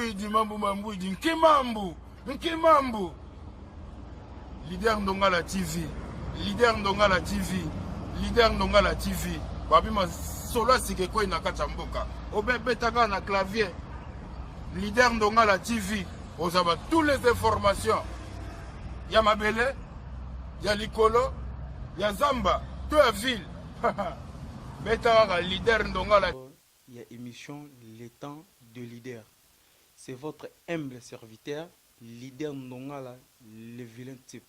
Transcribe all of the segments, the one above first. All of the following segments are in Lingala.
Mambouidi, Mambouidi, Nkimambu, Nkimambu. Leader Ndongala TV, leader Ndongala TV, leader Ndongala TV. Babima solo sikeko inakata mboka. Obebetaka na clavier. Leader Ndongala TV. Vous avez toutes les informations. Il y a Mabele, il y a Likolo, il y a Zamba, toute la ville. Betaka leader Ndongala. Il y a émission Les temps de leader. C'est votre humble serviteur, leader Ndongala, le vilain type.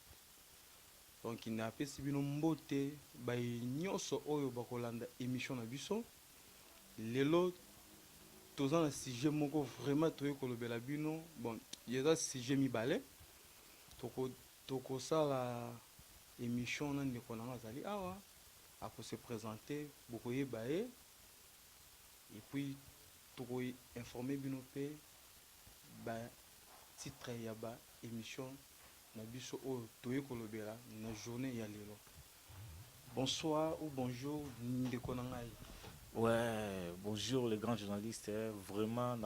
Donc il n'a pas si bien mbote, bah nyoso oyo bakolanda émission na biso. Lelo tozan na sujet moko vraiment toyo kolobela bino. Bon, il y a sujet mi balé. Toko ça la émission na ndeko na ngazali awa ako se présenter bokoye bae. Et puis toko informer bino pe ba titre ya ba émission na biso o toye kolobela na journée ya lelo. Bonsoir ou bonjour ndeko na ngai. Ouais, bonjour les grands journalistes. Vraiment,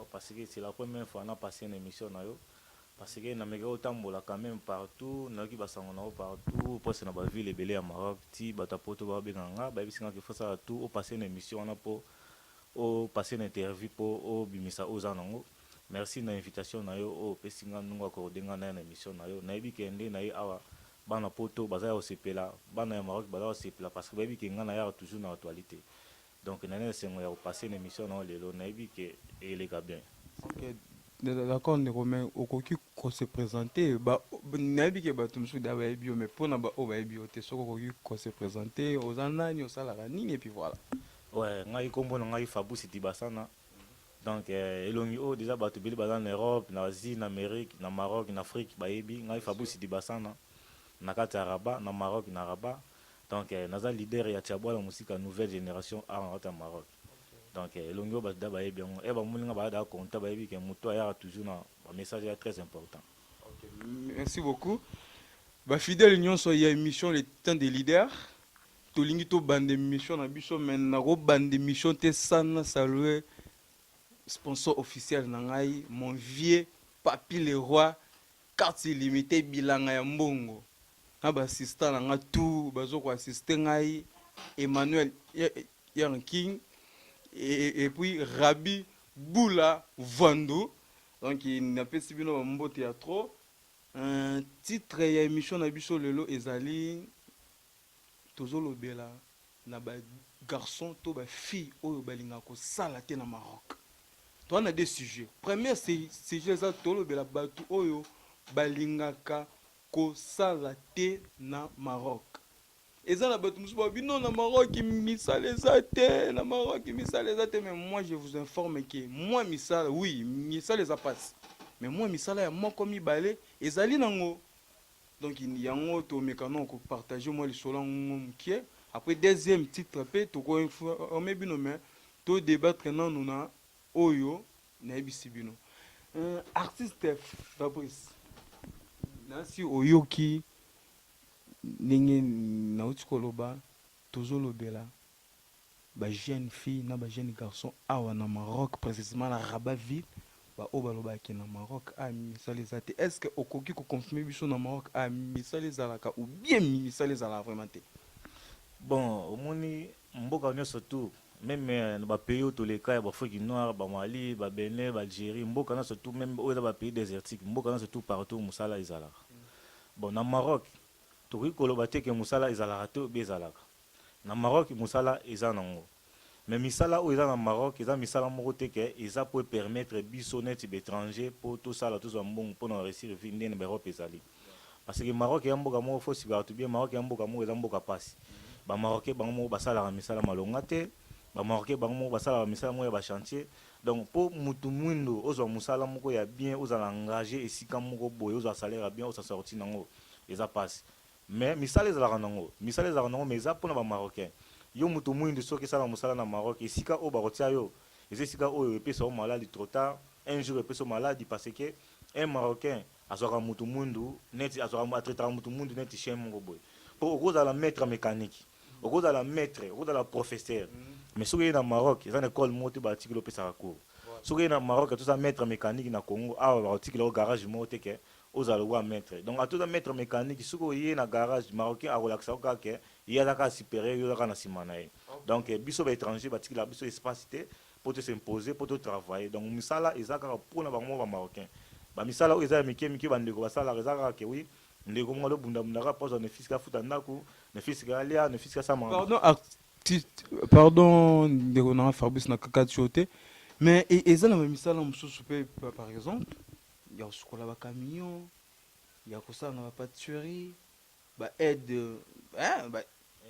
parce que c'est la première fois qu'on a passé une émission. Parce que nous avons quand même partout, nous avons partout, parce que nous avons vu les bélés à Maroc, si nous avons passé une émission pour passer une interview pour Bimisa Ozanango. Merci de l'invitation. Nous avons accordé une émission. Nous avons bana poto baza au CPLA bana ya Maroc baza au CPLA parce que baby ki ngana ya toujours dans l'actualité. Donc nana sengo ya passer une émission na lelo na yebi ke eleka bien. OK, d'accord, ne Romain okoki ko se présenter ba na yebi ke ba tumsu da ba bio mais pona ba o ba bio te soko okoki ko se présenter aux anani au salara nini et puis voilà. Ouais, ngai kombo ngai Fabusi Tibasana. Donc elongi o déjà ba to bili baza en Europe, na Asie, na Amérique, na Maroc, na Afrique ba yebi ngai Fabusi Tibasana. Nakati Rabat, na Maroc, na Rabat. Donc, naza leader ya Tiaboa la musique à nouvelle génération à Maroc. Donc, l'ongo bada bae bien. Et ba mulinga bada compta bae bi que muto ya toujours na message très important. OK, merci beaucoup. Ba fidèle union so ya émission les temps des leaders. To lingi to bande émission na biso men na go bande émission te sana saluer sponsor officiel na ngai mon vieux Papi le roi carte illimitée bilanga ya mbongo. Ba assistant na nga tout bazo ko assister ngai Emmanuel Yanking et puis Rabi Boula Vando. Donc il n'a pas si bien mbote ya trop un titre ya émission na biso lelo ezali tozolo bela na ba garçon to ba fille oyo balinga ko sala te na Maroc. Toi on a des sujets. Premier sujet ça tolo bela batu oyo balingaka ko sala te na Maroc. Eza na batu musu bino na Maroc misala ezate na Maroc misala ezate, mais moi je vous informe que moi misala oui misala eza passe, mais moi misala ya moko mibale ezali nango. Donc yango to mekano ko partager moi le solo ngomkie. Après deuxième titre pe to ko informer bino mais to débattre nanu na oyo na ebisi bino. Artiste Fabrice nasi oyoki ndenge nauti koloba tozolobela ba jeune fille na ba jeune garçon awa na Maroc, précisément na Rabat ville ba o baloba ki na Maroc a misala ezate. Est-ce que okoki ko confirmer biso na Maroc a misala ezalaka ou bien misala ezala vraiment te? Bon, omoni mboka nyonso tout même ba pays où tous les cas ba Afrique noire, ba Mali, ba Bénin, ba Algérie, mboka na surtout même au ba pays désertique, mboka na surtout partout musala ezala. Bon, na Maroc toki koloba te ke musala ezala te bezalaka. Na Maroc musala ezanango. Mais misala ou ezana na Maroc, eza misala moko te ke eza pour permettre biso net étranger pour tout ça là tout mbongo pour na réussir vinde na Europe ezali. Parce que Maroc ya mboka moko faut si tout bien Maroc ya mboka moko eza mboka passe. Ba Marocain bango basala misala malonga te. Ba Marocain bango basala misala mo ya ba chantier. Donc pour mutu mwindo ozwa musala moko ya bien ozala engagé esika moko boye ozwa salaire bien osa sorti nango eza passe. Mais misala ezala nango mais eza pour na ba Marocain. Yo mutu mwindo soki sala musala na Maroc esika o ba rotia yo esika o epesa o maladi trop tard un jour epesa o maladi parce que un Marocain azwaka mutu mwindo net azwaka traitera mutu mwindo net chez moko boye. Pour ozala maître mécanique okozala maître okozala professeur mais soki na Maroc eza na école moto ba article opesa cours soki na Maroc tout ça maître mécanique na Congo awa baotiki le garage mo te ke ozala wa maître donc atoza maître mécanique soki oye na garage marocain akolakisa ko kaka ye azaka supérieur yo azaka na sima na ye donc biso ba étranger batiki la biso espace te pour te s'imposer pour te travailler donc misala ezaka mpona bango ba marocain ba misala oyo eza mike mike bandeko basala ezaka ke oui ndeko mo lo bunda bunda ka poza ne fiska futa ndako ne fiska alia ne fiska sama pardon ndeko na Fabrice na kaka tiote mais eza na misala mususu pe par exemple il y a sukola ba camion il y a kosala na ba pâtisserie ba aide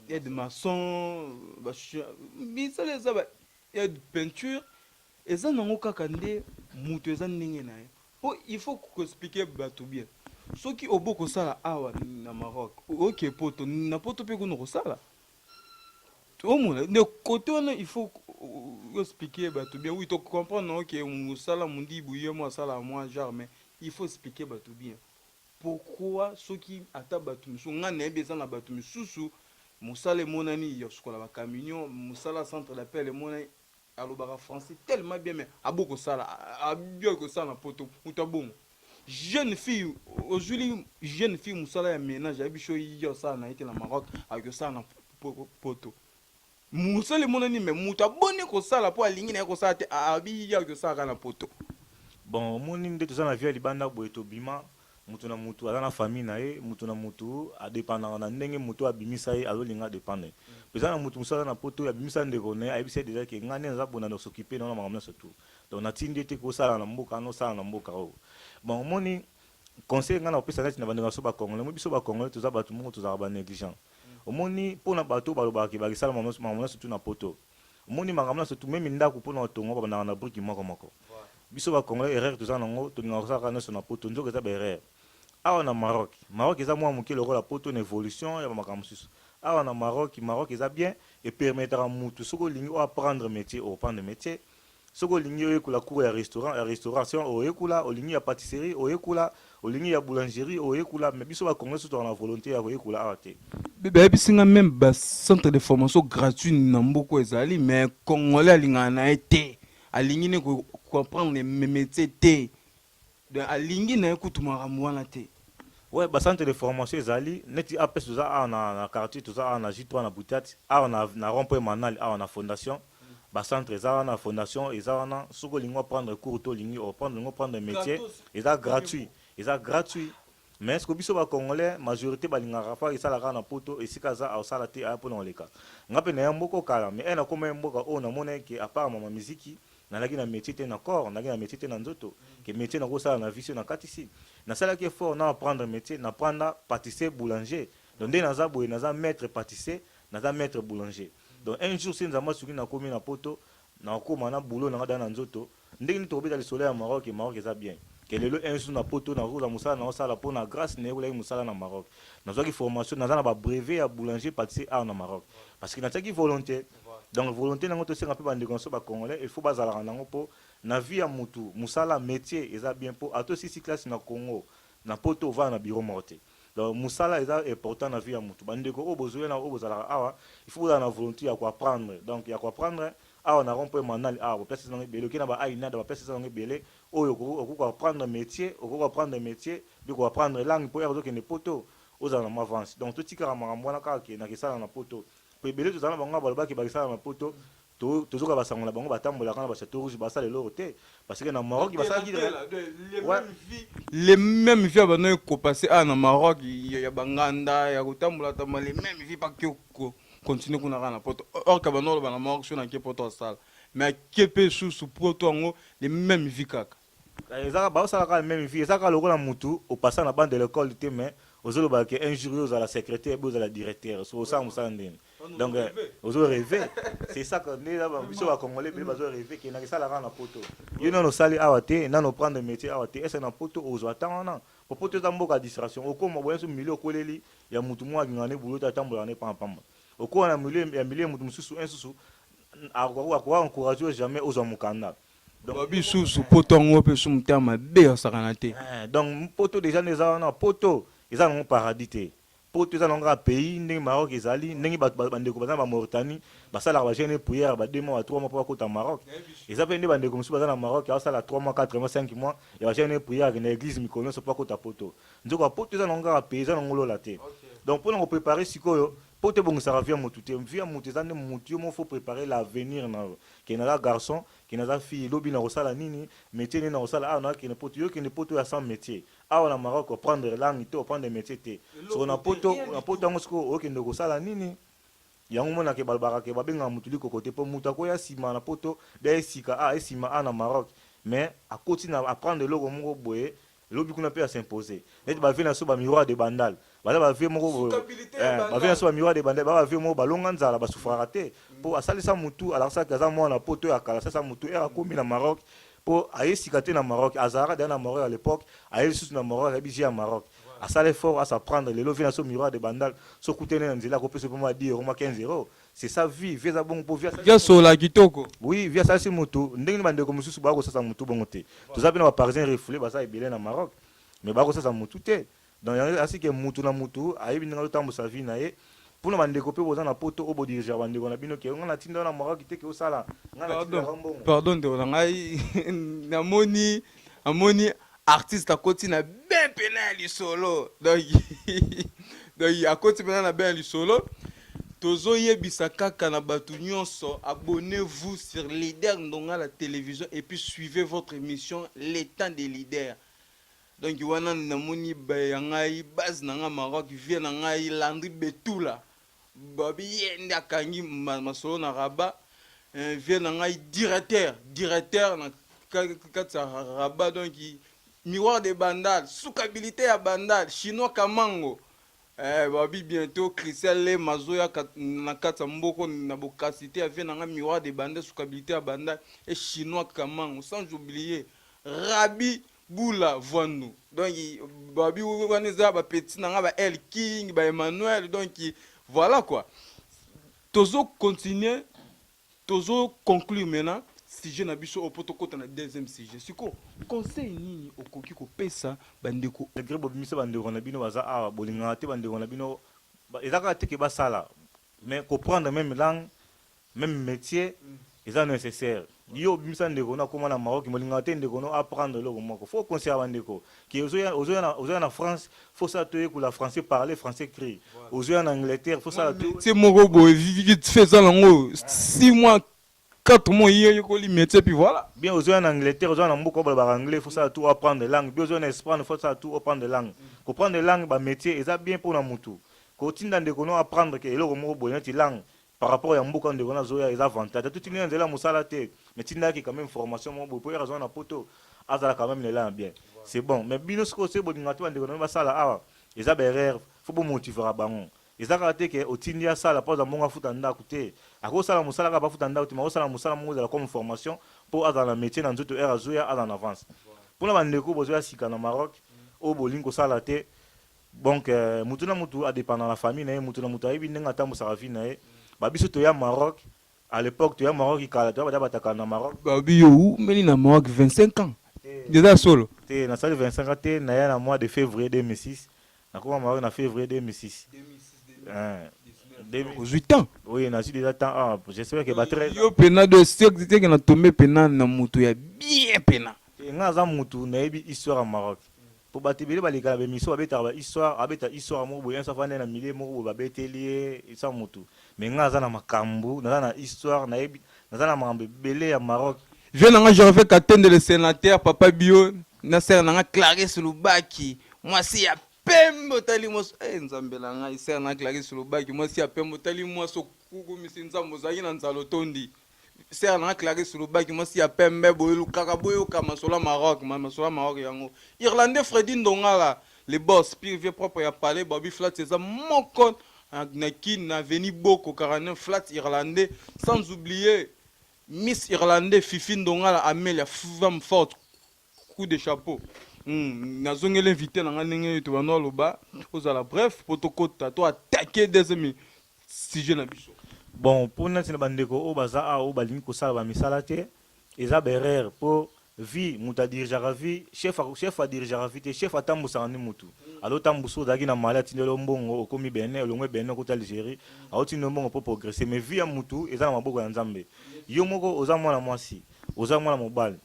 aide maçon ba misala eza ba aide peinture eza nango kaka nde mutu eza ndenge na ye po il faut ko expliquer bato bien soki obo kosala awa na Maroc ok poto na poto pe kuno kosala omona de côté on il faut expliquer bato bien oui to comprendre ok musala mundi buye moi sala moi genre mais il faut expliquer bato bien pourquoi soki ata bato musu ngana ebeza na bato mususu musala monani ya sukola ba camion musala centre d'appel monani alobaka français tellement bien mais aboko sala abio sala na poto mutabongo jeune fille aujourd'hui jeune fille musala ya ménage abicho yo sala na ite na Maroc avec ça na poto musala monani mais mutabone ko sala po alingi na ko sala te abi yo sala na poto bon moni nde toza na via libanda boye tobima mutu na mutu aza na famille na ye mutu na mutu adépendant na ndenge mutu abimisa ye azolinga dépendre peza na mutu musala na poto abimisa ndeko na ye ayebisa déjà ke ngani aza bona na s'occuper na makambo surtout donc natindi ete kosala na mboka no sala na mboka o bon moni conseil ngana opesa kati na bandeko so ba congolais mo biso ba congolais toza bato moko toza ba négligent omoni pona bato balobaka ke bakisala makambo surtout na poto omoni makambo surtout même ndako pona otongo ba na brique moko biso ba congolais erreur toza nango tolinga kosala na so na poto nzoka eza ba erreur awa na Maroc eza mwa moke lokola poto na évolution ya makambo susu awa na Maroc eza bien et permettra mutu soko olingi o apprendre métier o prendre métier soko olingi oyekula cours ya restauration oyekula olingi ya pâtisserie oyekula olingi ya boulangerie oyekula mais biso ba congolais surtout na volonté ya oyekula awa te bebisinga même ba centre de formation gratuit na mboko ezali mais congolais alinga na été alingi ne ko comprendre les métiers te de alingi na ekutumaka mwana te ouais ba centre de formation ezali neti apes toza na quartier toza na J3 na Boutiat na rond-point Manal na fondation ba centre eza na fondation eza na soko lingo prendre cours to lingi o prendre métier eza gratuit mais ce que biso ba congolais majorité balinga rafa isala na poto esika za osala te apo na oleka ngape na mboko kala mais na koma mboka o na mona ke à part mama muziki na laki na métier te na corps na laki na métier te na nzoto ke métier na kosala na vision na katisi na sala ki fort na apprendre métier na prendre pâtissier boulanger donc dès naza boye naza maître pâtissier naza maître boulanger donc un jour si nzamba suki na komi na poto na koma na boulot na ngada na nzoto ndenge ni tobeta le soleil à Maroc et Maroc eza bien que lelo un jour na poto na roula musala na sala po na grâce ne roula musala na Maroc na zaki formation naza na ba brevet ya boulanger pâtissier na Maroc parce que na tsaki volonté donc volonté nango to senga pe bande konso ba congolais il faut bazala nango po na vie ya mutu musala métier eza bien po ato sisi classe na Congo na poto va na bureau morté donc musala eza important na vie ya mutu bande ko obozoe na obozala awa il faut na volonté ya ko apprendre donc ya ko apprendre awa na rond-point Manal awa place na belé ki na ba aina da place na belé oyo ko apprendre métier ko apprendre métier bi ko apprendre langue po ya ko ne poto ozala na avance donc to tikara makambo na ka ke na kesala na poto pe belé to zana bango balobaki bakisala na poto tozoka basangola bango batambola kana ba château rouge basala lelo te parce que na Maroc basala ki les mêmes vies bana ko passer na Maroc ya banganda ya kotambola tambola les mêmes vies pas que continuer kuna kana poto or ka bana bana Maroc sur na ke poto sala mais kepe sous poto ngo les mêmes vies kaka ezaka ba osala ka même vie ezaka lokola mutu au passant na bande de l'école te mais ozoloba ke un jour aux à la secrétaire aux à la directeur so ça musala ndeni donc ozo rêver c'est ça que les là biso ba congolais bi bazo rêver ke na kisala kana poto yo non sali awate na no prendre métier awate esa na poto ozo atana po poto za mboka distraction okoma boya so milieu koleli ya mutu mwa ngane bulu ta tambola ne pamba okona na milieu mutu mususu ensusu akwa encourager jamais aux mukanda donc biso poto ngo pe so mutama be osakana te donc poto déjà les na poto ils ont un paradis te poto eza nanga pays ndenge Maroc ezali ndenge bandeko baza na Mauritanie basalaka bagene prière ba 2 mois 3 mois pour kota Maroc eza pe nde bandeko mosusu baza na Maroc basala 3 mois 4 mois 5 mois ya bagene prière na église mikolo so pour kota poto nzoko poto eza nanga pays eza ngolola te donc pour nous préparer sikoyo poto bongisa via mutu te via mutu eza nde mutu yo mo faut préparer l'avenir na ke na garçon ke na fille lobi na rosala nini métier ni na rosala ah na ke ne poto yo ke ne poto ya sans métier ah na Maroc prendre langue te prendre métier te so na poto ngo siko o ke ne rosala nini yango mona ke balbara ke babenga mutu liko côté po mutu ko ya sima na poto de sika ah esima ah na Maroc mais à continuer à apprendre logo mo boye lobi kuna pe à s'imposer net ba vina so ba miroir de bandal ba vie moko ba vina so ba miroir de bandal ba vie moko balonga nzala ba souffrara te po asalisa mutu alors ça kaza mo na poto ya kala ça mutu era komi na Maroc po ayesika te na Maroc azara dans na Maroc à l'époque ayesu na Maroc abiji à Maroc à ça l'effort à s'apprendre les lovina so miroir de bandal so kutene nzela ko pese po ma 10 € 15 €. C'est sa vie via bon pour via so la kitoko oui via ça c'est mutu ndenge bande ko mususu ba ko ça mutu bongo te to za bina ba parisien refoulé ba ça ebele na Maroc mais ba ko ça mutu te donc ainsi que mutu na mutu ayebi ndenge tambo sa vie na ye pour na bande ko pe boza na poto obo dirige bande ko na bino ke ngana tinda na Maroc te ke o sala ngana tinda rambongo pardon de ngai na moni artiste à côté na ben penal solo donc à côté penal na ben solo tozo yebisa kaka na batu nyonso abonnez-vous sur Leader Ndonga la télévision et puis suivez votre émission Les Temps des Leaders donc wana na moni ba ngai base na nga Maroc vient na ngai Landry Betula babi yende akangi masolo na Rabat vient na ngai directeur na katsa Rabat donc miroir de bandal, soukabilité à bandal, chinois kamango. Babi bientôt Christelle Le Mazoya na Katamboko na bokasité avec un miroir de bandal, soukabilité à bandal et chinois kamango. Sans oublier Rabi Boula Voinou. Donc Babi Ouvaneza ba petit na ba El King, ba Emmanuel donc voilà quoi. Tozo continuer, tozo conclure maintenant. Sujet na biso opotokota na deuxième sujet siko conseil nini okoki ko pesa bandeko le grebo bimisa bandeko na bino baza a bolinga te bandeko na bino ezaka te ke basala mais comprendre même langue même métier est nécessaire yo bimisa ndeko na koma na Maroc bolinga te ndeko no apprendre logo moko faut conseiller bandeko ki ozoya na France faut ça te que la français parler français écrit ozoya na Angleterre faut ça c'est moko boy vite fait ça lango 6 mois 4 mois hier ko li métier puis voilà bien aux en Angleterre aux en mboka ba anglais faut ça tout apprendre langue bien aux en Espagne faut ça tout apprendre langue comprendre langue ba métier et ça bien pour na mutu ko tinda ndeko no apprendre que eloko moko boya ti langue par rapport à mboka ndeko na zoya les avantages tout tinda nzela musala te mais tinda ki quand même formation moko pour raison na poto azala quand même les langues bien c'est bon mais bino ce que c'est bon ngatu ndeko no ba sala awa les erreurs faut bon motiver bango ezaka te ke otindia sala pose mbonga futa ndako te akosala musala ka bafuta ndako te makosala musala mongo za comme formation pour azala métier na nzoto era zoya en avance pour na bandeko bozoya sika na Maroc o bolingo sala te donc mutu na mutu a dépendre la famille na mutu na mutu ayibi ndenga tambo sa vie na ba biso to ya Maroc à l'époque to ya Maroc ikala to ba bataka na Maroc ba biyo meli na Maroc 25 ans déjà solo te na sali 25 ans te na ya na mois de février 2006 na ko Maroc na février 2006 18 ans. Oui, na déjà temps j'espère que battre yo pena de secte que na tomber pena na mutu ya bien pena nga za mutu na yebi histoire au Maroc pour batibele balika ba miso abeta ba histoire mo boya sa fane na milieu mo ba betelier isa mutu mais nga za na makambu na histoire na yebi na za na mambe belé ya Maroc je na nga je refais qu'attendre le sénateur papa bio na ser na nga Clarisse Lubaki moi si ya pembo tali mos nzambela ngai ser na Clarisse Lubaki moi si ya pembo tali moi so kuku misinza mozali na nzalo tondi ser na Clarisse Lubaki moi si ya pembe boyo kaka boyo kama sola Maroc yango Irlandais Freddy Ndongala les boss privé propre ya parler babi flat c'est ça mon compte na kin na veni boko 49 flat irlandais sans oublier Miss Irlandais Fifi Ndongala Amelia femme forte coup de chapeau nazongi l'invité na ngane to bano loba ozala bref protokota to attaquer deuxième sujet na biso bon pour na tina bandeko o baza a o balingi ko sala ba misala te eza berere pour vie mutu adirigaka vie chef adirigaka vie te chef atambusaka ni mutu alotambusa ozalaki na mali atindeli mbongo okomi bene olongwe bene okota Algérie aotindeli mbongo mpo progresser mais vie ya mutu eza na maboko ya Nzambe. Yo moko oza mwana mwasi oza mwana mobali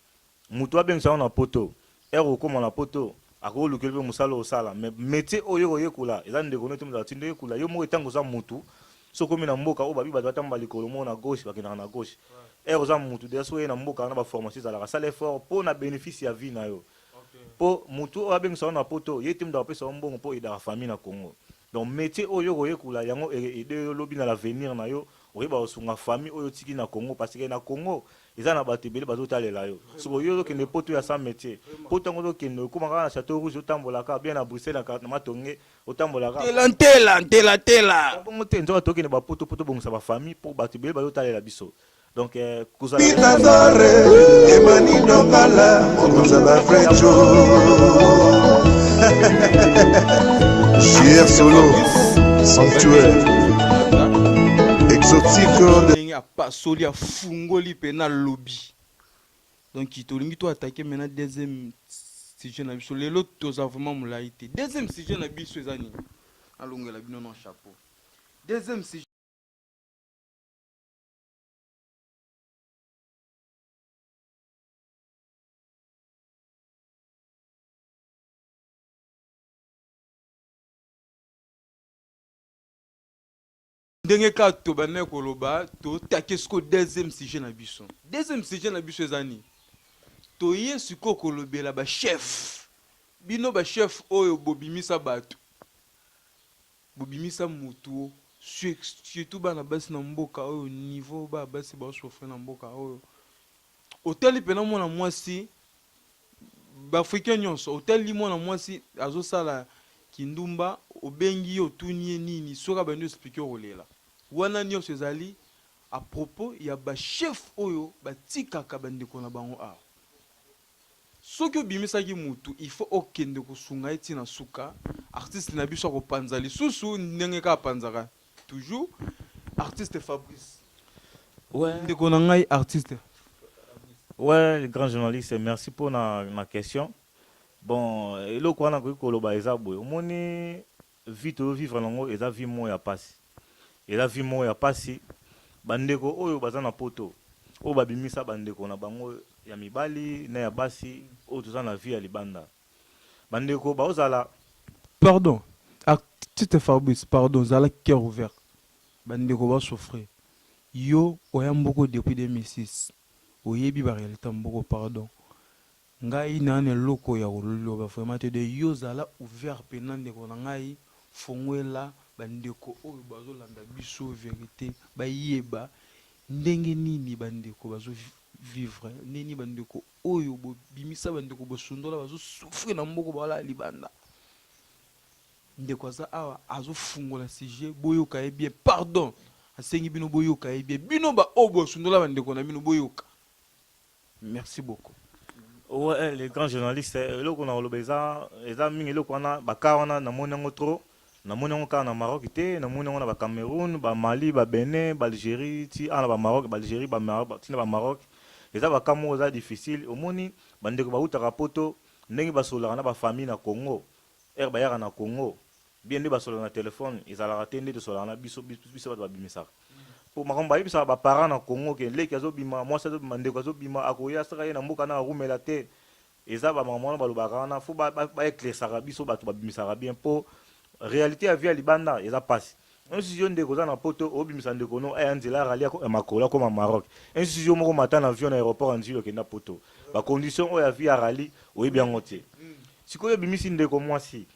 mutu abengisaka na poto ere okoma na poto akolukeli mpe mosala osala mais métier oyo oyekola eza ndeko no te moto atindi oyekola yo moko etango oza mutu sokomi na mboka oyo babi bato batamba likolo moko na gauche bakendaka na gauche ere oza mutu deja so oye na mboka na baformation ezalaka sala effort mpo na bénéfice ya vie na yo mpo mutu oyo abengisaka na poto ye te moto apesaka mbongo mpo edaka famille na Congo. Donc métier oyo oyekola yango ede yo lobi na l'avenir na yo oyeba kosunga famille oyo tiki na Congo parce que na Congo eza na bato ebele bazotalela yo soko yo ozokende poto ya sa métier poto yango ozokende okomaka na Château Rouge otambolaka bien na Bruxelles na Matonge otambolaka tela bongo te nzoka tokende bapoto poto bongisa bafamille mpo bato ebele bazotalela biso. Donc JR Solo, sanctuaire, exotique. Pasoli a fungoli pena lobby. Donc il tolingi to attaquer maintenant deuxième sujet na biso. Lelo toza vraiment molaité. Deuxième sujet na biso ezani. Alongela bino non chapeau. Deuxième sujet ndenge ka to bana koloba to takesko deuxième sujet na biso. Deuxième sujet na biso ezani. To yesuko kolobela ba chef. Bino ba chef oyo bobimisa bato. Bobimisa mutu surtout bana basi na mboka oyo niveau ba basi ba sofre na mboka oyo. Hôtel pena mona mwasi ba africain nyonso hôtel mona mwasi azosala kindumba obengi yo tunie nini soka bando expliquer olela. Wana nyonso ezali à propos ya ba chef oyo batikaka bandeko na bango a. Soki obimisaki mutu il faut okende kosunga eti na suka artiste na biso ko panza lisusu ndenge ka panzaka toujours artiste Fabrice. Ouais. Ndeko na ngai artiste. Ouais, grand journaliste, merci pour ma question. Bon, eloko wana ko koloba eza boye. Omoni vie to vivre nango eza vie mo ya pasi. Eza vie mo ya pasi. Bandeko oyo baza na poto. Oyo babimisa bandeko na bango ya mibali na ya basi oyo toza na vie ya libanda. Bandeko baozala Pardon. Artiste Fabrice, pardon, zala cœur ouvert. Bandeko ba souffrir. Yo oyamboko depuis 2006. Oyebi ba réalité mboko pardon. Ngai nane loko ya oloba vraiment te de yo zala ouvert penande ko ngai fongwela bandeko oyo bazolanda biso vérité bayeba ndenge nini bandeko bazo vivre nini bandeko oyo bimisa bandeko bosundola bazo souffrir na mboko bala libanda ndeko za awa azo fungola sujet boyoka ebie pardon asengi bino boyoka ebie bino ba obo sundola bandeko na bino boyoka. Merci beaucoup. Ouais, les grands journalistes, le qu'on a l'obéza, les amis, le qu'on a, bakarana, na monengo trop, na monengo ka na Marocité, na monengo na ba Cameroun, ba Mali, ba Bénin, ba Algérie, ti ana ba Maroc, ba Algérie, ba Maroc, ti na ba Maroc. Les abakamo za difficile, au moni, bande ko ba uta rapoto, ndenge ba sola na ba famille na Congo, ba yara na Congo, bien de ba sola na téléphone, ils ala ratende de sola na biso ba bimisa. Pour ma combat ça ba parents na Congo que les kazo bima moi ça demande kazo bima akoya saka na mboka na rumela te eza ba maman ba lobaka na faut ba éclaircir biso ba to ba bimisa bien pour réalité à via libanda eza passe institution de koza na poto obimisa ndeko no ayandela rali ko makola comme Maroc institution moko mata na avion na aéroport anjilo ke na poto ba condition o ya via rali o bien ngote sikoyo bimisi ndeko mwasi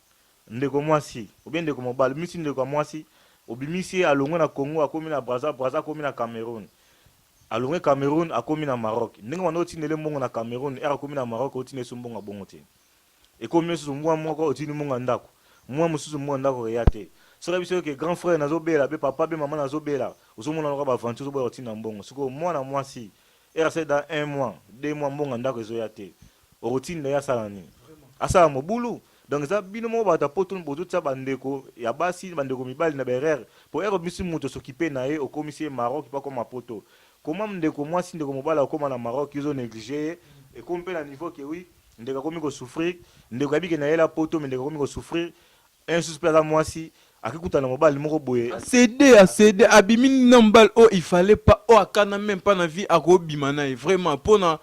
ou bien ndeko mobile bimisi ndeko mwasi obimisi alongwe na Congo akomi na Brazza akomi na Cameroun alongwe Cameroun akomi na Maroc ndenge wana otinele mbongo na Cameroun akomi na Maroc otine sumbonga bongo te ekomi sumbwa moko otini mbonga ndako mwa mususu mbonga ndako ya te soka biso ke grand frère nazobela be papa be maman nazobela osomona loka ba aventure bo otina mbongo siko mwana mwasi c'est dans 1 mois 2 mois mbonga ndako ezoya te otine ya salani asala mobulu. Donc ça bino mo bata poto boto tsa bandeko ya basi bandeko mibali na berere pour ero bisi muto s'occuper na ye au commissaire Maroc pas comme poto comment ndeko moi si ndeko mobala comme na Maroc ils ont négligé et comme pe na niveau que oui ndeko komi ko souffrir ndeko abiki na yela poto mais ndeko komi ko souffrir un suspect à moi si akikutana mobali moko boye cédé abimi nambal oh il fallait pas oh akana même pas na vie akobima na vraiment pona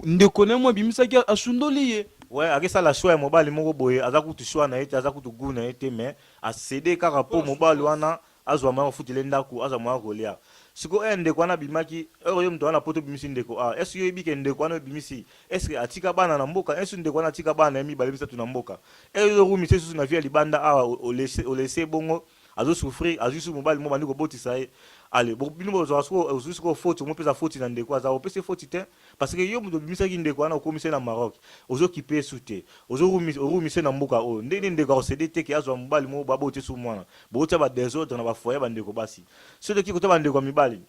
ndeko na moi bimisaki asundoli ye ouais akisala choix ya mobali moko boye aza kutu choix na ete aza kutu goût na ete mais a cédé kaka po mobali wana azwa mwa futile ndako azwa mwa kolia siko ndeko wana bimaki oyo mtu wana poto bimisi ndeko ah est-ce que bike ndeko wana bimisi est-ce que atika bana na mboka est-ce ndeko wana atika bana mi balibisa tu na mboka eyo rumi sesu na via libanda ah o laisser bongo azo souffrir azu mobali mo bandi ko botisa ye allez bon bino bozo asko faute mo pesa faute na ndeko aza o pesa faute te parce que yo mtu bimisa ki ndeko wana ko komisa na Maroc ozo kipe sute ozo rumi se na mboka o ndeni ndeko ko cédé te ki azwa mobali mo babote su mwana bota ba désordre na ba foyer ba ndeko basi ceux qui ko ba ndeko mibali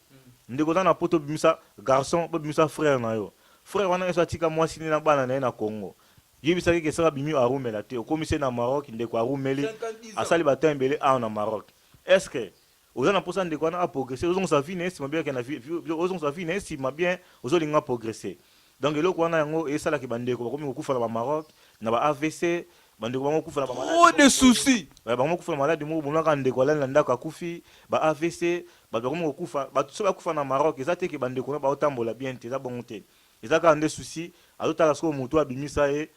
ndeko na poto bimisa garçon bo bimisa frère na yo frère wana eso atika mwasi na bana na Congo yebisaki ke sera bimi arumela te okomise na Maroc ndeko arumeli asali batembele a na Maroc est-ce que oza na posa ndeko wana a progresser ozo sa vie n'estime bien que na vie ozo sa vie n'estime bien ozo linga progresser donc eloko wana yango esala ki bandeko bakomi kokufa na ba Maroc na ba AVC bandeko bango kufa na ba malade oh des soucis bango kufa na malade mo bonaka ndeko ala na ndako akufi ba AVC ba bakomi kokufa ba so bakufa na Maroc ezate ke bandeko na ba otambola bien te za bongo te ezaka nde souci azotala sko mutu abimisa ye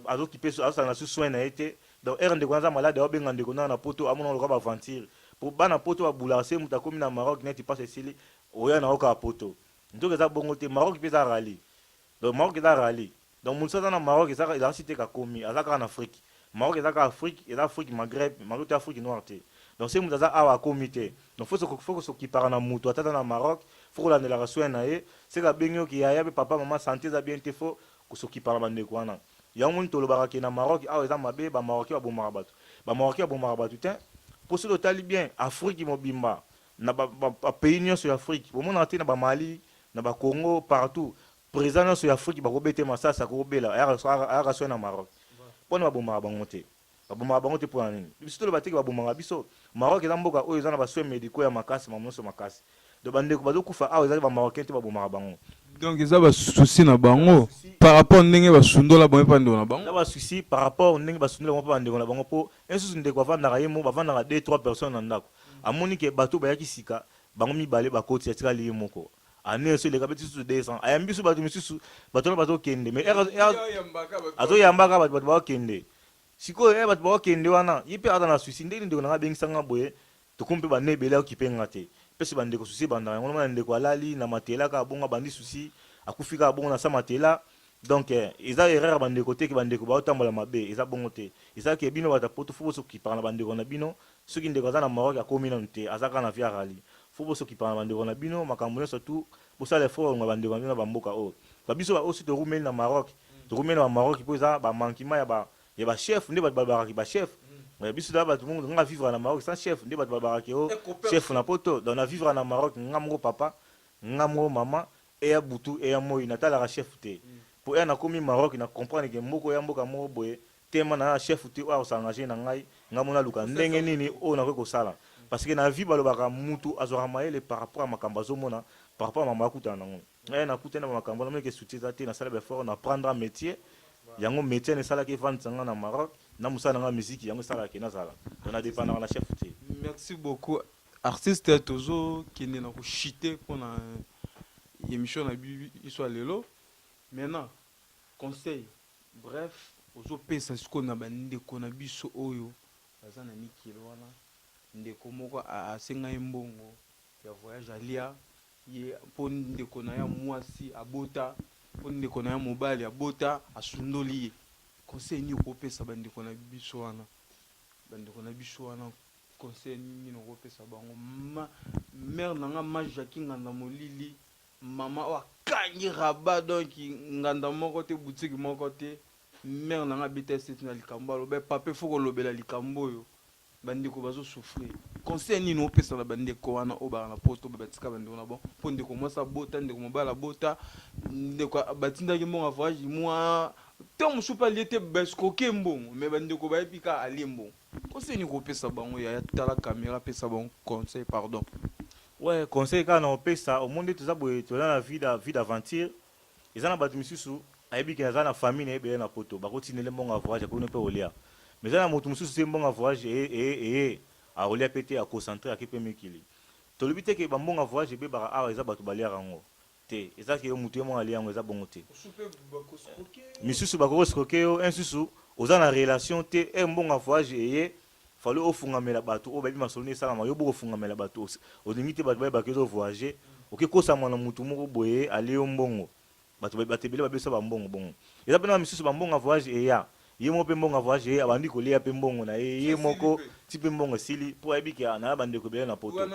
azokipe azosala na su soin na ete donc ere ndeko naza malade aobenga ndeko na poto amona loka baventure po bana poto babula se mutu akomi na Maroc neti passe esili oya na oka poto ntoki eza bongo te Maroc mpe eza rali donc Maroc eza rali donc mutu aza na Maroc eza site kakomi aza kaka na Afrique Maroc eza kaka Afrique eza Afrique Maghreb Maroc te Afrique noire te donc se mutu aza awa akomi te donc faut s'okipaka na mutu atata na Maroc faut kolandelaka soin na ye se kabengi oki yaya mpe papa mama santé eza bien te faut kosokipaka bandeko wana yango tolobaka ke na Maroc awa eza mabe ba Maroc babomaka bato ba Maroc babomaka bato te pour ce totali bien Afrique mobimba na ba pays nyonso ya Afrique bomona te na ba Mali na ba Congo partout président nyonso ya Afrique bakobete masasa kobela aya soin na Maroc pona babomaka bango te babomaka bango te pona nini biso tolobaka te babomaka biso Maroc eza mboka oyo eza na ba soins médicaux ya makasi mamonso makasi de bandeko bazokufa awa eza ba Marocain te babomaka bango donc eza ba souci na bango par rapport ndenge basundola bango pa ndeko na bango eza ba souci par rapport ndenge basundola bango pa ndeko na bango po ensusu ndeko avandaka ye mo bavandaka 2-3 personnes na ndako amoni ke bato bayaki sika bango mibale bakoti atikali ye moko ane so eleka beti susu 200 ayambi so bato misusu bato na bazokende mais azoyambaka bato bakokende sikoyo bato bakokende wana ye mpe aza na souci ndenge ndeko nanga abengisanga boye tokomi mpe bane ebele akokipenga te pesi bandeko souci bandaka yango nomona ndeko alali na matela kaka bongo bandi souci akufi kaka bongo na sa matela donc eza erreur bandeko te ke bandeko baotambola mabe eza bongo te eza ke bino bato poto fo bosokipaka na bandeko na bino soki ndeko aza na Maroc akomi nanu te aza kaka na via rali fo bosokipaka na bandeko na bino makambo nyonso tu bosala effort na bandeko na bino na bamboka oyo babiso baosi torumeli na Maroc torumeli na Maroc mpo eza bamankima ya bachef nde bato balobakaki bachef biso da bato mongo nga vivre na Maroc sans chef nde bato balobakaki o chef na poto donc na vivre na Maroc nga moko papa nga moko mama eya butu eya moi natalaka chef te po eya nakomi Maroc na comprendre ke moko ya mboka moko boye tema na chef te oyo akosangaje na ngai nga mona luka ndenge nini oyo nakoki kosala parce que na vie balobaka mutu azwaka mayele par rapport à makambo azomona par rapport à makambo akutana nango nakutana na makambo namoni ke soutien eza te nasala befort na prendre un métier yango métier nesalaki evandisanga na Maroc na mosala nanga musique yango esalaki nazala donc nadépendaka na chef te. Merci beaucoup artiste tozo kende na koshite mpona émission na biso ya lelo maintenant conseil bref ozopesa sikoyo na bandeko na biso oyo baza na mikili wana ndeko moko asenga ye mbongo ya voyage alia ye mpo ndeko na ya mwasi abota mpo ndeko na ya mobali abota asundoli ye conseil nini okopesa bandeko na biso wana conseil nini okopesa bango mare nanga ma Jackie nganda molili mama oyo akangi rabat donc nganda moko te boutique moko te mare nanga abeta eseti na likambo alobe pape fo kolobela likambo oyo bandeko bazosouffrir conseil nini opesa na bandeko wana oyo baka na poto batika bandeko na bon mpo ndeko mwasi abota ndeko mobali abota ndeko batindaki mbongo voyage mwa ntango mosusu mpe alie te baskoke mbongo me bandeko bayebi kaka alie mbongo conseil nini kopesa bango ya tala caméra apesa bango conseil pardon ouais conseil kaka na opesa omoni toza boye toza na vie d'aventure eza na bato misusu ayebi ke naza na famille na ebele na poto bakotinele mbongo ya voyage akoni mpe olia mais eza na moto mosusu te mbongo ya voyage eye aolia mpe te aconcentre ake mpe mikili tolobi te ke bambongo ya voyage ebebaka awa eza bato baliaka yango te eza ke motu ye moko alia yango eza bongo te misusu bakokosikoke yo insusu oza na relation te mbongo ya voyage eye fali ofungamela bato oyo bayebi masolo nde esalama yo bokofungamela bato olingi te bato bayebaka ezo voyage okekosama na motu moko boye alie yo mbongo bato ebele babesa bambongo bongo eza mpe na misusu bambongo ya voyage eya ye moko mpe mbongo ya voyage eya abandi kolia mpe mbongo na ye moko ti mpe mbongo esili mpo ayebi ke na bandeko ebele na poto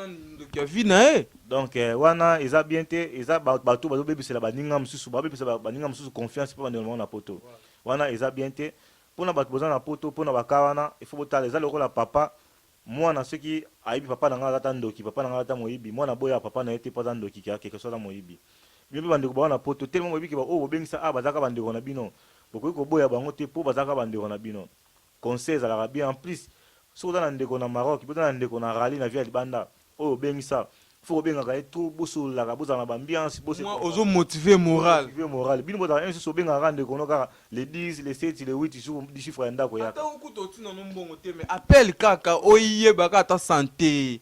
donc wana eza bien te eza bato bazobebisela baninga mosusu babebisela baninga mosusu confiance mpo bandeko bango na poto wana eza bien te mpona bato boza na poto mpona baka wana ifo botala eza lokola papa mwana soki ayebi papa na ngai aza ta ndoki papa na ngai aza ta moyibi mwana boya papa na ye te mpo aza ndoki keke so aza moyibi bino mpe bandeko bango na poto telema boyebi ke oyo bobengisa bazalaka bandeko na bino bokoki koboya bango te mpo bazalaka bandeko na bino conseil ezalaka bien en plus soki oza na ndeko na Maroc mpe oza na ndeko na rali na vie ya libanda oyo obengisa fo obengaka ye trop bosololaka bozala na bambiance ozomotive moral bino bozala insusu obengaka ndeko no kaka le 10 le 7 le 8 sur di chiffre ya ndako yaka ata okuta otina no mbongo te mais appel kaka oyebaka ata santé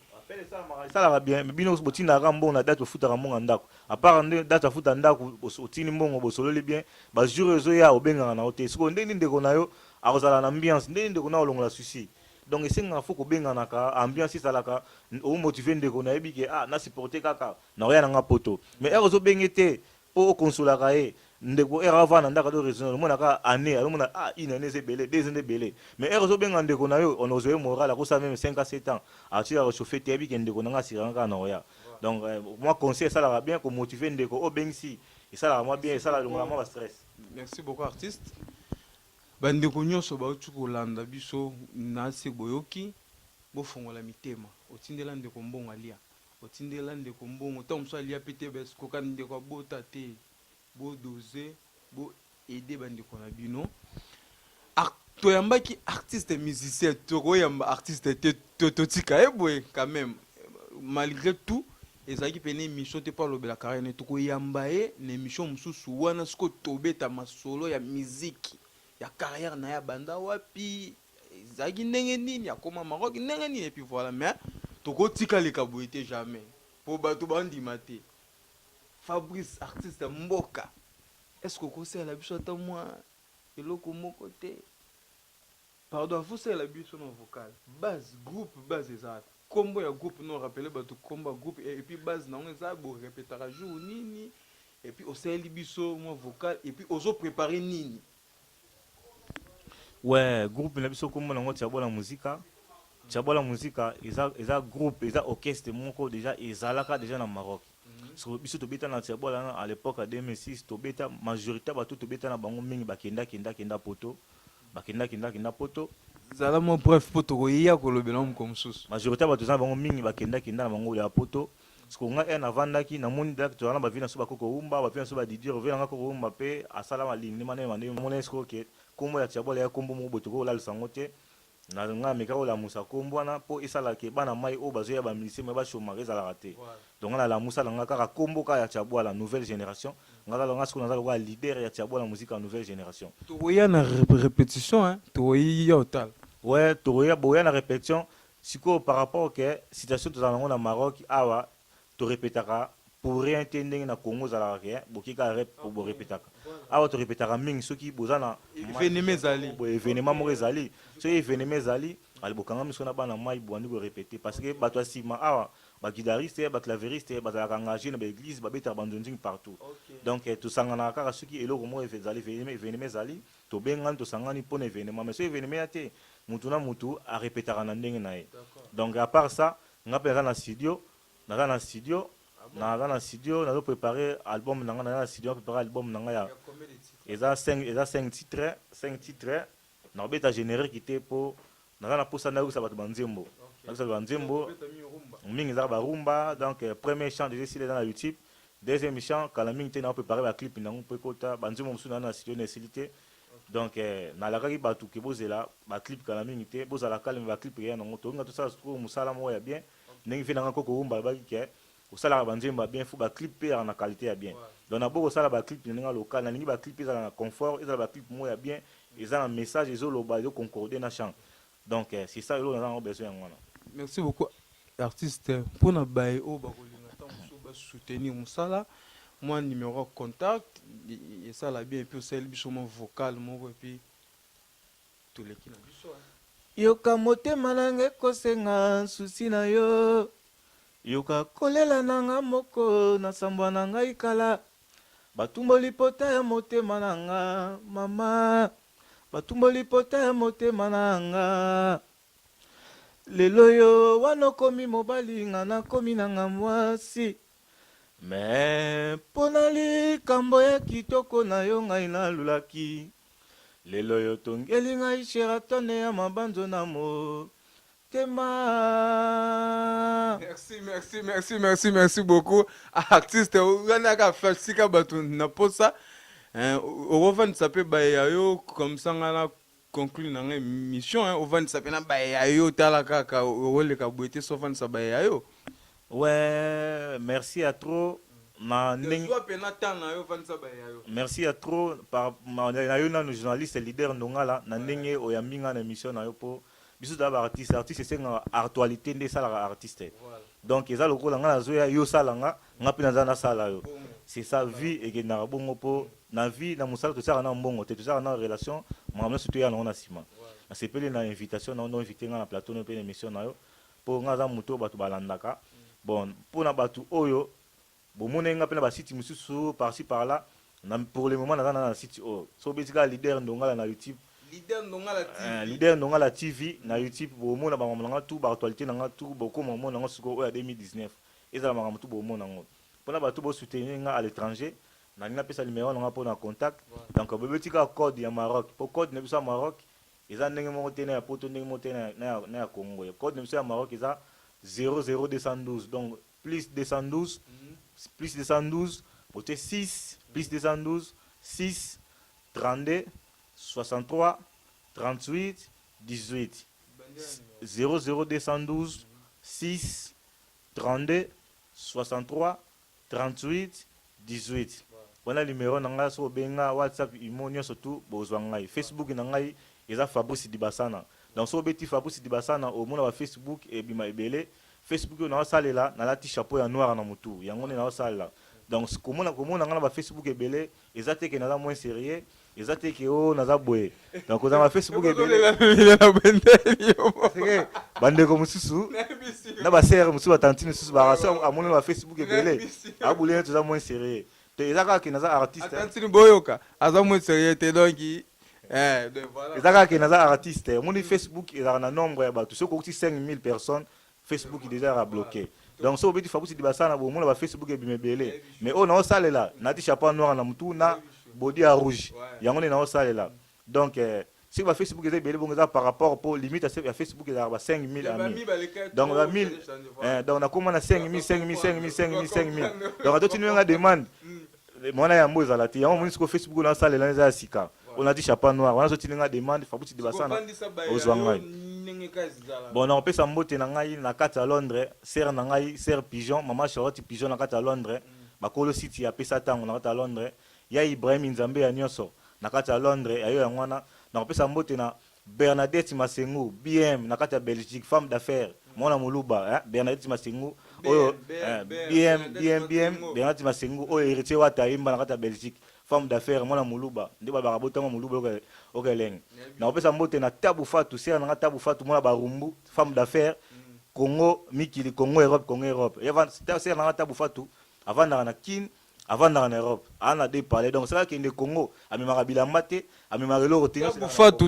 esalaka bien mais bino botindaka mbongo na date ofutaka mbongo ya ndako apart nde date afuta ndako otini mbongo bosololi bien bajour ezoya obengaka na yo te soki ndenge ndeko na yo akozala na ambiance ndenge ndeko na olongola susi donc esengaka fo kobenganaka ambiance esalaka omotive ndeko nayebi ke nasupporte kaka na oya nanga poto mais ere ozobenge te mpo okonsolaka ye ndeko ere avana ndaka do raisonnable omonaka année alomona une année eza ebele 2 ans ebele mais ere ozobenga ndeko na yo onozoye moral akosala meme 5 à 7 ans atika réchauffe te yebi ke ndeko nanga asiranga kaka na oya donc moi conseil esalaka bien komotive ndeko obengisi esalaka mwa bien esalaka longola mwa bastress. Merci beaucoup artiste. Bandeko nyonso bauti kolanda biso nasi boyoki bofongola mitema otindela ndeko mbongo alia otindela ndeko mbongo ta moso alia pete beskoka ndeko abota te bo doser bo aider bandeko na bino toyambaki artiste musicien tokoyamba artiste te totika boye quand même malgré tout ezalaki pene émission te pa lobela carrière tokoyamba ye na émission mosusu wana siko tobeta masolo ya musique ya carrière na ya banda wapi ezalaki ndenge nini akoma Maroc ndenge nini et puis voilà mais tokotika leka boye te jamais po bato bandima te Fabrice artiste mboka est-ce que okosala biso ata mwa eloko moko te pardon afosala biso na vocal base groupe base ezala kombo ya groupe non rappelé bato kombo groupe et puis base na eza bo répétera jour nini et puis osali biso mwa vocal et puis ozo préparer nini. Ouais, groupe na biso kombo nango Tiabola Muzika. Tiabola Muzika eza groupe, eza orchestre moko déjà ezalaka déjà na Maroc. So biso to beta na Tiabola à l'époque à 2006 to beta majorité bato to beta na bango mingi bakenda poto. Bakenda poto. Zala mo bref poto ko ya ko lobela mo comme sous. Majorité bato za bango mingi bakenda na bango ya poto. Parce nga en avandaki na moni directeur na ba vina so bakoko umba ba vina so ba didir vina ngako umba pe asala ma ligne mane mone esko ke kombo ya Tiabola ya kombo mo boto ko la sango te na nga meka o la musa kombo wana po esala ke bana mai o bazo ya ba ministre me ba choma ezala raté donc na la musa nga kaka kombo ka ya Tiabola nouvelle génération nga la nga skona za ko leader ya Tiabola musique en nouvelle génération to ya na répétition hein to ya total ouais to ya boya na répétition siko par rapport que situation to za na Maroc awa to répétaka pour rien entendre na Congo za rien bokika rep pour répétaka awa to répétaka mingi soki bozana événement ezali bo événement mo ezali so événement ezali ali bokanga miso na bana mai bo andi ko répéter parce que bato asima awa ba guitariste ba clavieriste ba za engagé na ba église ba beta bandonjing partout donc to sangana kaka soki eloko mo ezali événement ezali to benga to sangani pour événement mais so événement ate mutu na mutu a répétaka na ndenge na ye donc à part ça ngapela na studio na studio na préparer album na studio préparer album na ya eza 5 titres na beta généré quitté pour na posa na usa bato banzembo na banzembo mingi za ba rumba donc premier chant déjà c'est dans YouTube deuxième chant kala mingi na préparer ba clip na ngpo kota banzembo musu na studio na silité donc na la kaki bato ke bozela ba clip kala mingi te bozala kalme ba clip ya na ngoto nga to ça musala mo ya bien ndenge fe na ngako ko rumba ba ki osala ba nzemba bien faut ba clip pe na qualité ya bien donc na boko osala ba clip na local na lingi ba clip ezala na confort ezala ba clip mo ya bien ezala na message ezoloba yo concorder na chant donc c'est ça yo na besoin ya ngwana. Merci beaucoup artiste pour na baye o ba kolinga ta muso ba soutenir musala moi numéro contact et ça la bien et puis c'est le biso mon vocal mon et puis tous les qui na biso yoka motema nanga ekosenga susi na yo yoka kolela nanga moko na sambwa na ngai kala batumboli pota ya motema nanga mama batumboli pota ya motema nanga lelo yo wana komi mobali nga nakomi nanga mwasi me mpona likambo ya kitoko na yo ngai nalulaki lelo yo tongeli ngai sheratone ya mabanzo na motema. Merci beaucoup artiste wana ka fasika batu na posa au van s'appelle bayayo comme ça ngana conclure na mission au van s'appelle na bayayo tala kaka ole ka boité so van sa bayayo. Ouais, merci à trop. Merci à trop par nos journalistes leaders nongala na ndenge oyambinga na émission na yo po biso da artiste c'est nga actualité nde sala artiste donc eza lokola nga nazoya yo sala nga pe na sala yo c'est ça vie et na bongo po na vie na musala to sala na mbongo te to sala na relation mamna surtout ya na sima na sepele na invitation na invité nga na plateau no pe na émission na yo po nga za muto batu balandaka bon pour na batu oyo bon mon enga pena ba site mususu par-ci par-là pour le moment na na site o so betika leader ndongala na YouTube leader ndongala TV na YouTube bo mona ba ngomanga tout ba actualité na tout beaucoup mo mona ngasuko o ya 2019 ezala makambo tout bo mona ngo pona ba tout bo soutenir nga à l'étranger na ngina pesa numéro nga pona contact donc bo betika code ya Maroc po code na biso Maroc eza ndenge mo tena ya poto ndenge mo tena na Congo code na biso ya Maroc eza 00212 donc plus 212 plus 212, côté 6, plus 212, 6, 32, 63, 38, 18. 00212, 6, 32, 63, 38, 18. Voilà le numéro nanga so benga WhatsApp imonyo surtout bozwangai. Facebook nangai eza Fabrice Dibasana. Donc so beti Fabrice Dibasana au mona wa Facebook et bima ebele. Facebook na salela na lati chapeau ya noir na mutu yango na salela donc komona ngana ba Facebook ebele ezate ke na moins sérieux ezate ke o na za boye donc za ba Facebook ebele bande ko mususu na ba sere mususu batantine mususu ba rasa amona ba Facebook ebele abule to za moins sérieux te ezaka ke na za artiste tantine boyoka aza moins sérieux te donc voilà ezaka ke na za artiste mon Facebook ezaka na nombre ya batu soko 5000 personnes Facebook déjà bloqué. Donc ça obéit Fabrice Dibasana bo mona ba Facebook e bimebele. Mais on na osalela na ti chapeau noir na mutu na body à rouge. Yango na osalela. Donc si ba Facebook e bele bonga par rapport pour limite à Facebook e ba 5000 amis. Donc ba 1000 donc na comment na 5000. Donc to tinu nga demande. Mona ya mboza la ti. Yango moni ko Facebook na osalela na za sika. On a dit chapeau noir. On a sorti nga demande Fabrice Dibasana ozwangai. Bon, on peut s'emboter na ngai na kati à Londres, sœur na ngai, sœur Pigeon, maman Charlotte Pigeon na kati à Londres, bakolo city ya pesa tango na kati à Londres, ya Ibrahim Nzambe ya nyonso na kati à Londres, ayo ya ngwana, na on peut s'emboter na Bernadette Masengu, BM na kati à Belgique, femme d'affaires, mona muluba, Bernadette Masengu, oyo BM Bernadette Masengu, oyo héritier wa taimba na kati à Belgique. Femme d'affaires mona muluba ndeba barabotanga muluba okeleng na opesa mbote na Tabu Fatou sera na Tabu Fatou mona barumbu femme d'affaires Congo mikili Congo Europe yava sera na Tabu Fatou avant na kin avant na Europe ana de parler donc c'est là que le Congo amemaka bilamba te amemaka loko te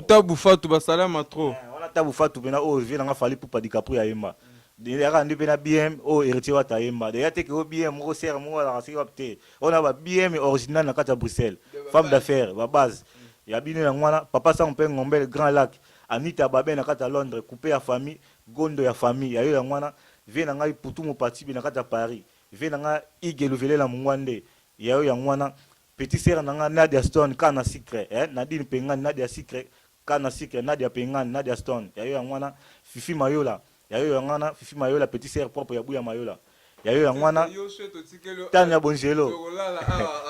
Tabu Fatou basalama trop on Tabu Fatou bena o vie na fali pour pas DiCaprio ya yemba déjà ndi pena BM o héritier wa taimba déjà te que o BM o sert mo la rasi opté on a ba BM original na kati à Bruxelles femme d'affaires ba base ya bino na ngwana papa sa mpe ngombe Grand Lac Anita Babe na kati à Londres coupé ya famille gondo ya famille ya ngwana vie na ngai putu mo parti na kati à Paris vie na nga igeluvele la mungwande ya ngwana petit sœur na nga Nadia Stone kana secret Nadine Pengan Nadia secret kana secret Nadia Pengan Nadia Stone ya ngwana Fifi Mayola ya ngana Fifi Mayola petit sœur propre ya Buya Mayola ya yo yango wana tanya bonjelo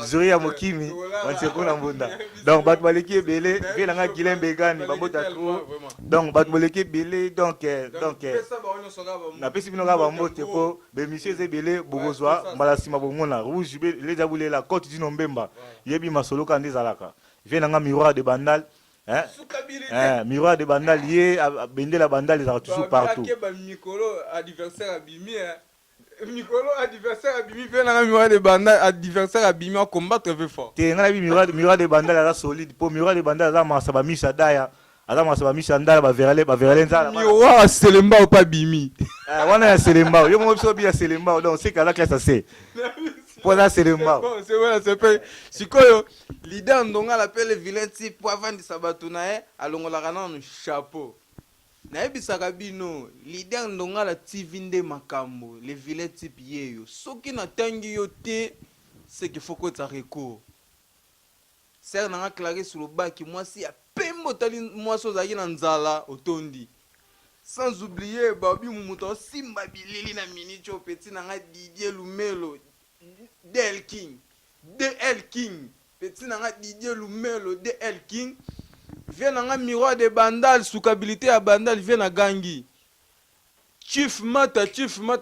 zuri ya mokimi wansekuna mbunda donc bato baleki ebele vie nanga Guilain Begani bambota trop donc bato baleki ebele donc napesi bino kaka bambote po bemission eza ebele bokozwa mbala nsima bomona rouge leza bulela kote dino mbemba yebi masolo kaka nde ezalaka vie nanga miroir de bandal miroir de bandal ye bendela bandal ezalaka toujours partout Nicolo adversaire abimi fait na miroir de bandal adversaire abimi à combattre très fort. Te ngana bi miroir de bandal la solide pour miroir de bandal za masaba misha daya aza masaba misha ndala ba verale nzala. Miroir Selemba ou pas bimi. Wana ya Selemba yo mo biso bi ya Selemba donc c'est kala classe c'est. Pour la Selemba. C'est voilà c'est pas sikoyo leader ndonga l'appelle vilain type pour avant de sabatuna alongola kana no chapeau. Naebisaka bino leader ndonga la TV nde makambo les vilains type yeyo soki na tangi yo te c'est qu'il faut que tu recours ser nanga claqué sur le bas qui moi si ya pembo tali moi so zaki na nzala otondi sans oublier babi mumuto simba bilili na minicho petit nanga Didier Lumelo DL King petit nanga Didier Lumelo DL King vient un miroir de bandal soukabilité à bandal vient à gangi chief mata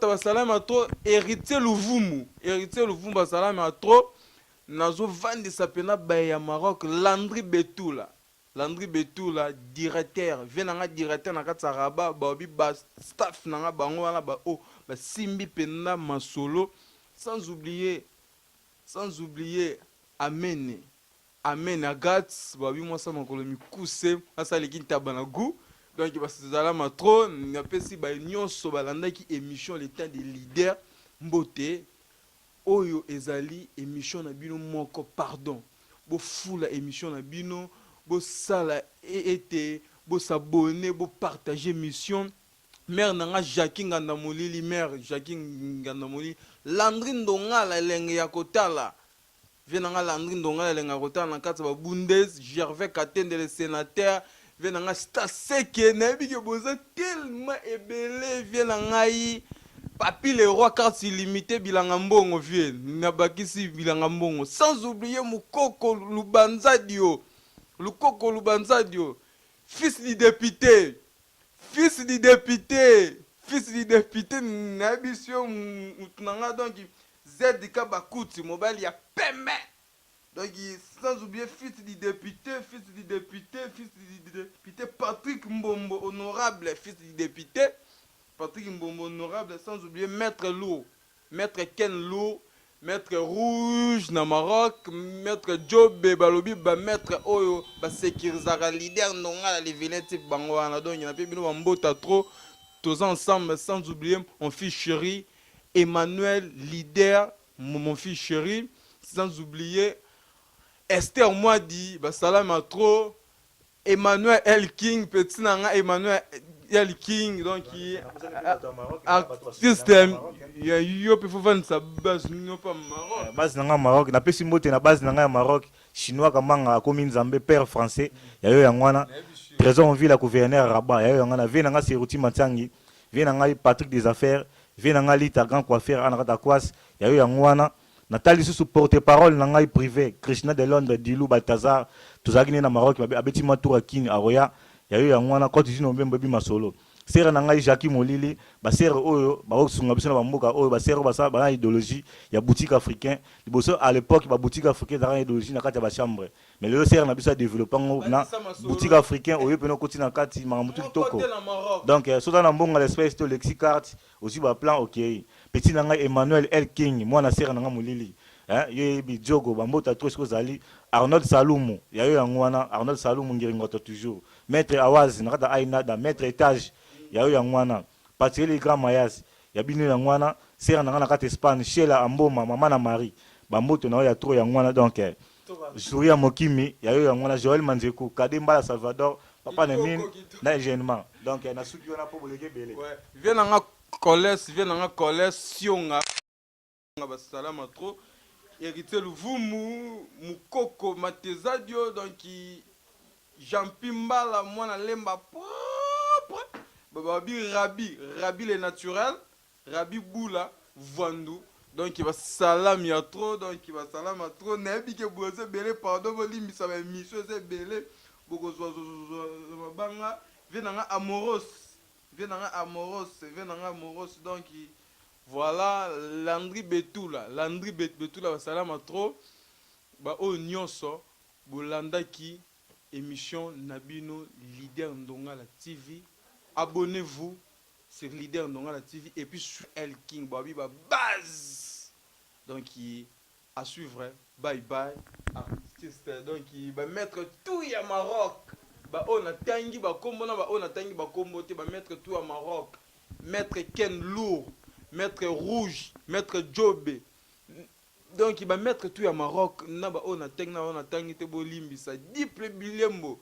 basalama trop héritier Louvumu basalama trop nazo vendre sa pena ya Maroc Landry Betoula directeur vient un directeur na katsa Rabat baobi ba staff na bango wana ba o ba simbi pena masolo sans oublier Amen agats babi moi ça makolo mi kuse asa leki tabana gu donc basala ma trop na pesi ba nyonso balanda ki émission le temps des leaders mbote oyo ezali émission na bino moko pardon bo fula émission na bino bo sala été bo s'abonner bo partager mission mère nanga Jackie Ngandamolili Landry Ndonga la lenge ya kotala venanga Landry Ndonga lenga kota na kati ba Bundes Gervais Katende le sénateur venanga Staseke na biki boza tellement ebele venanga yi papi le roi carte illimité bilanga mbongo vie na bakisi bilanga mbongo sans oublier Mukoko Lubanzadio fils du député na biso mutunanga donc ZK Bakuti mobile ya peme donc sans oublier fils du député Patrick Mbombo honorable fils du député Patrick Mbombo honorable sans oublier maître Lourd maître Ken Lourd maître Rouge na Maroc maître Job balobi ba maître oyo ba sécurisera leader ndonga les vilains type bango wana donc na pe bino mbota trop tous ensemble sans oublier mon fils chéri Emmanuel leader mon fils chéri sans oublier Esther Mwadi basalama trop Emmanuel El King petit nanga Emmanuel El King donc artiste yo pe faut vendre sa base non pas Maroc base nanga Maroc na pesi mbote na base nanga Maroc chinois kamanga komi nzambe père français ya yo yangwana trésor en ville à gouverneur Rabat ya yo yangana vie nanga Seruti Matsangi vie nanga Patrick des affaires vie nanga Lita grand coiffeur anaka kwas ya yo yangwana Nathalie sous porte-parole nanga privé Krishna de Londres Dilou Balthazar tozaki na Maroc abeti matoura kin aroya ya yo yangwana kote dino mbembe bi masolo sera nanga Jackie Molili ba sera oyo ba osunga biso na bamboka oyo ba sera ba sa ba idéologie ya boutique africain liboso à l'époque ba boutique africain za idéologie na kati ya ba chambre mais le sera na biso développer na boutique africain oyo peno koti na kati mamutu kitoko donc soda na mbonga l'espèce de lexicart aussi ba plan OK petit nanga Emmanuel El King moi na sera nanga Molili ye bi jogo bambota trop ce zali Arnold Salumu ya yo yangwana Arnold Salumu ngiringoto toujours maître Awaz na kata aina da maître étage ya yo yangwana Patrick Grand Mayas ya bino yangwana sera nanga na kata Espagne Sheila Amboma mama na Marie bamboto na ya trop yangwana donc Jouria Mokimi ya yo yangwana Joël Manzeku Kademba Salvador papa na mine na événement donc na suki wana po boleke belé vient nanga Coles sionga basalama trop héritier Louvumu Mukoko Matezadio donc Jean Pimbala mwana lemba propre babi Rabi le naturel Rabi Boula Vandu. Donc il va salam ya trop, donc il va salam à trop. Nabi ke boze belé pardon limbi ça va mission c'est belé. Boko zo banga venanga amoros. Venanga amoros donc voilà Landry Betula va salam à trop. Ba o nyonso bolanda ki émission Nabino Leader Ndongala TV. Abonnez-vous sur Leader Ndongala TV et puis sur El King Babi ba base. Donc à suivre. Bye bye. Artiste donc il va mettre tout à Maroc. Ba on a tangi ba kombo na ba on a tangi ba kombo te ba mettre tout à Maroc. Maître Ken Lourd, Maître Rouge, Maître Jobé. Donc il va mettre tout à Maroc. Na ba on a tangi te bolimbi ça diple bilembo.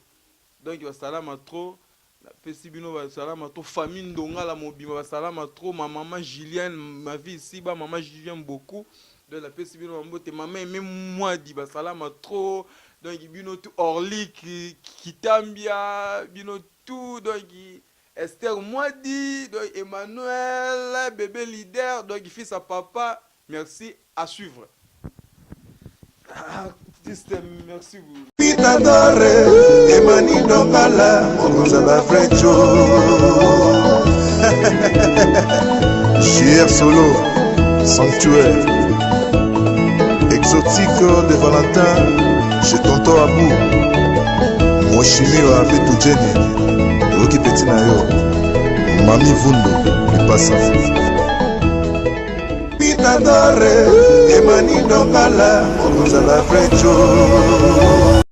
Donc il va salama trop. La Pesibino va salama trop. Famille Ndongala Mobima va salama trop. Ma maman Julienne, ma vie ici, ba maman Julienne beaucoup. Donc la Pesibino va mbote. Ma maman même moi dit va salama trop. Donc bino tout Orly qui tambia, bino tout donc Esther Moadi, donc Emmanuel, bébé leader, donc fils à papa. Merci, à suivre. Artiste, merci vous. Pitadore, Emani Dongala, Mokozala Frecho. JR Solo, Sanctuaire. Exotique de Valentin, chez Tonton Abou. Moshimi wa Abetou Jenny, Roki Petina yo. Mami Vundo, Lipasa. Pitadore, Emani Dongala, Mokozala Frecho.